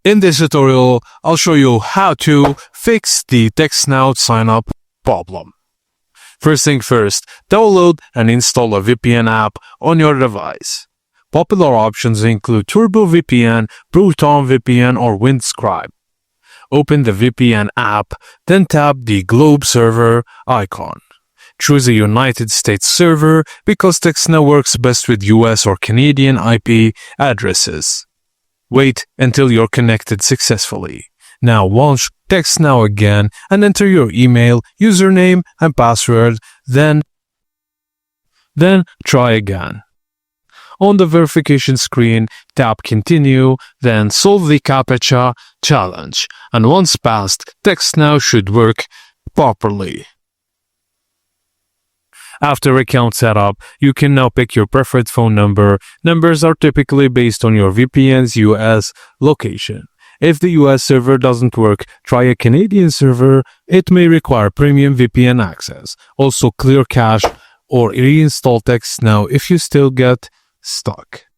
In this tutorial, I'll show you how to fix the TextNow sign-up problem. First thing first, download and install a VPN app on your device. Popular options include TurboVPN, ProtonVPN, or Windscribe. Open the VPN app, then tap the globe server icon. Choose a United States server because TextNow works best with US or Canadian IP addresses. Wait until you're connected successfully. Now launch TextNow again and enter your email, username, and password, then try again. On the verification screen, tap Continue, then solve the CAPTCHA challenge, and once passed, TextNow should work properly. After account setup, you can now pick your preferred phone number. Numbers are typically based on your VPN's US location. If the US server doesn't work, try a Canadian server. It may require premium VPN access. Also, clear cache or reinstall TextNow if you still get stuck.